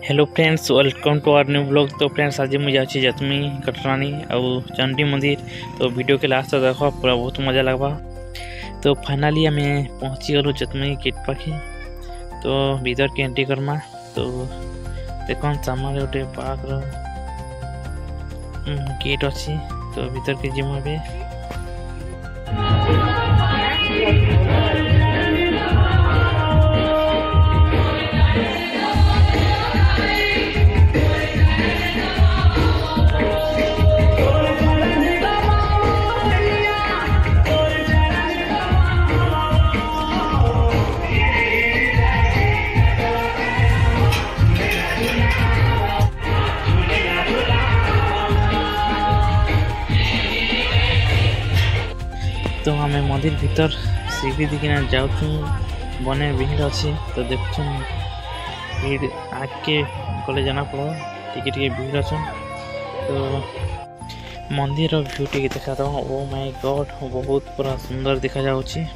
Hello friends, welcome to our new blog. तो friends, आज मुझे जाऊँगी जतमी कटरानी और चंडी मंदिर। तो वीडियो के लास्ट देख पूरा बहुत मजा लगवा। तो फाइनाली आम पहुँची गलु जतमी गेट पाखे। तो भीतर के एंट्री करमा। तो देख सामने गोटे पार्क गेट अच्छी। तो भीतर के जिम ए तो आम मंदिर भीतर सीढ़ी दिखना जाऊँ बने भीड़ अच्छी। तो देख भीड़ आगे गले जाना पड़ो टिके भीड़ अच्छे। तो मंदिर व्यू टी देखा था। ओ माय गॉड, बहुत पूरा सुंदर देखा जाउची।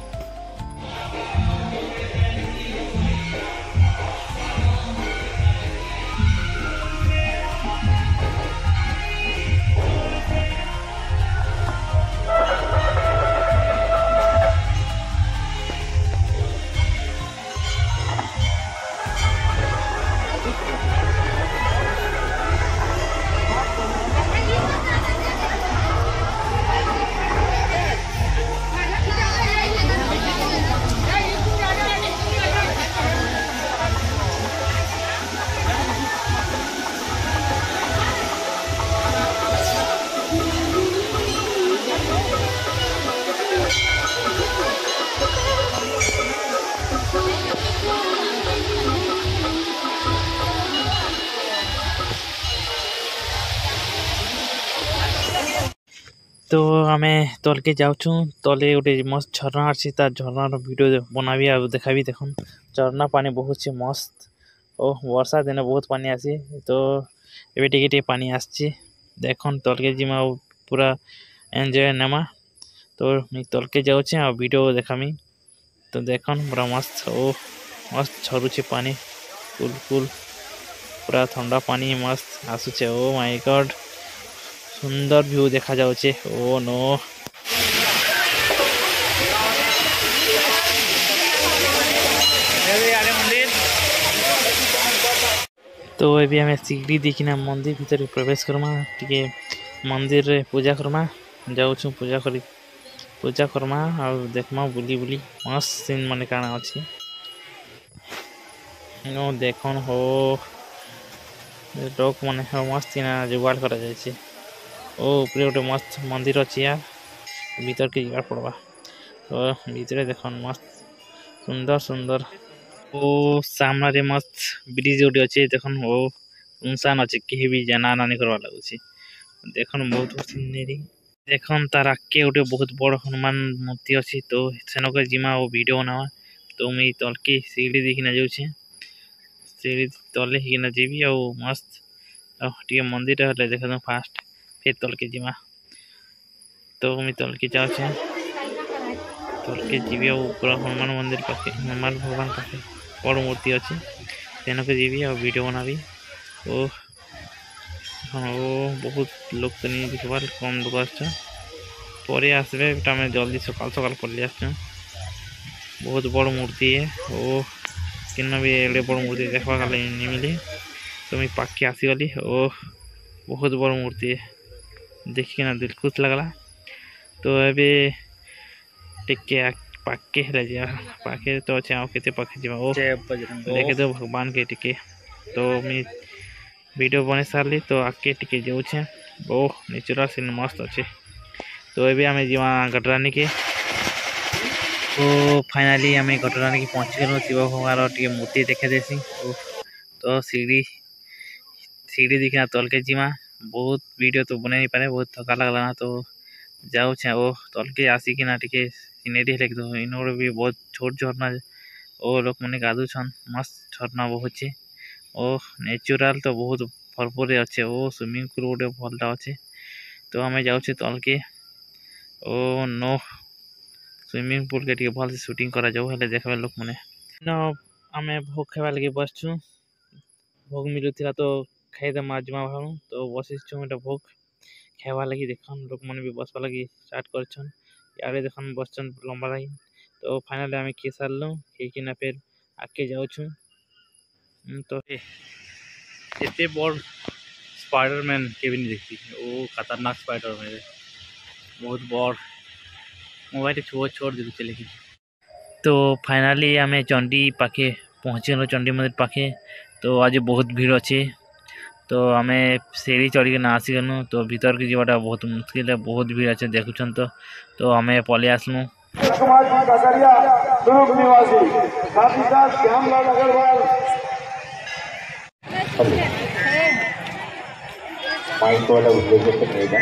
तो आम तल के जाऊँ तले गोटे मस्त झरना अच्छी। तार झरनार वीडियो बनाबी आ देखाबी। देख झरना पानी बहुत से मस्त। ओ वर्षा दिन बहुत पानी आसी। तो ये टिके पानी आसी। देख तल के जिमा पूरा एंजॉय नमा। तो मैं तल के जाऊँ आ वीडियो देखामी। तो देख पूरा मस्त। ओ मस्त झरुचे पानी कुल कुल पूरा ठंडा पानी मस्त आसुचे। ओ माय गॉड, सुंदर व्यू देखा जाउचे। ओ नो, तो अभी हमें सीढ़ी देखना मंदिर भीतर प्रवेश करमा। टिके मंदिर रे पूजा करमा। जाऊँ पूजा करमा और देखमा बुली बुली मस्त सीन मन काना अच्छी। नो देखन हो लोक मन मस्त जुगाड़ करा जाए। ओ ऊपर गोटे मस्त मंदिर अच्छी यार, भीतर के जाना पड़वा। तो भीतर देख मस्त सुंदर सुंदर। ओ सामने मस्त ब्रिज गोटे अच्छे। देख ओ सुनसान अच्छे, कहीं भी जाना आना नहीं करवा लगुच। देख बहुत सीनरी। देख तार आगे गोटे बहुत बड़ हनुमान मूर्ति अच्छी। तो सेनक जिमा और वीडियो बनावा। तो मुझे तलके सीढ़ी देखना जाऊँ। सीढ़ी तले हिना जीवी आ मस्त टे मंदिर हेल्ले देख फास्ट फिर तल के जिमा। तो मुझे तल के जाऊँ तल के जीवी पूरा हनुमान मंदिर पाखे हनुमान भगवान पाखे बड़ मूर्ति अच्छी। तेनके जीवी आ वीडियो बनाबी। ओ बहुत लोग तो नहीं देखबार, कम लोग आसबे आसबे जल्दी सकाल सकाल पड़े आस। बहुत बड़ मूर्ति है। ओ किन भी एडे बड़ मूर्ति देखा नहीं मिली। तो मैं पाके आसीगली। ओ बहुत बड़ मूर्ति है, देखिए दिल खुश लगला। तो अभी टिके पाके पाके तो अच्छे आते पाखे जा देखे दो भगवान के टिके। तो मैं वीडियो बने सारी। तो आके टिके जाऊँ। ओह नेचुरल सीन मस्त अच्छे। तो अभी आम जीवा घटरानी के। तो फाइनाली आम घटरानी के पहुँची गलु। शिव भगवान टे मूर्ति देखे देसी। तो सीढ़ी देखना तल के जीमा। बहुत वीडियो तो बने नहीं पारे, बहुत थका लगला ना। तो जाऊँ ओ तल के आसिकिना टिके सीनेरी हेल्ले इन भी बहुत छोट झरना। ओ लोक मैंने गाधुछन मस्त झरना बहुत। ओ नेचुरल तो बहुत भरपूर अच्छे। ओ स्विमिंग पूल गोटे भलटा अच्छे। तो आम जाऊँ तल के। ओ नो, स्विमिंग पूल के टे भल से शूटिंग करा जाऊ हेले देखबे लोक मैंने। आम भोग खावा लगे बसचु। ଭୋଗ ମିଳୁଥିଲା ତ ଖାଇଦେମା ଜିମା ଭାବୁ ତ ବସିଛୁ ଏଟା ଭୋଗ ଖାଇବା ଲାଗି ଦେଖନ୍ ଲୋକମାନେ ବି ବସବା ଲାଗି ଷ୍ଟାର୍ଟ କରିଛନ୍ ଇଆଡ଼େ ଦେଖନ୍ ବସଛନ୍ ଲମ୍ବା ଲାଇନ୍ ତ ଫାଇନାଲି ଆମେ ଖେଇ ସାରିଲୁ ଖେଇକିନା ଫେର୍ ଆଗକେ ଯାଉଛୁ ତ ଏତେ ବଡ଼ स्पाइडरमैन के भी नहीं देखती वो खतरनाक स्पाइडरमैन है बहुत बड़ मोबाइल छोड़ देते लेकिन तो फाइनाली आम चंडी पाखे पहुँची गल चंडी मंदिर पाखे तो आज बहुत भीड़ अच्छे तो आम सीढ़ी चढ़ी ना आसीगलु तो भीतर के जीवाटा बहुत मुश्किल है बहुत भीड़ अच्छे देखुन तो आम पलि आसलु माइंड वाला उद्देश्य रहेगा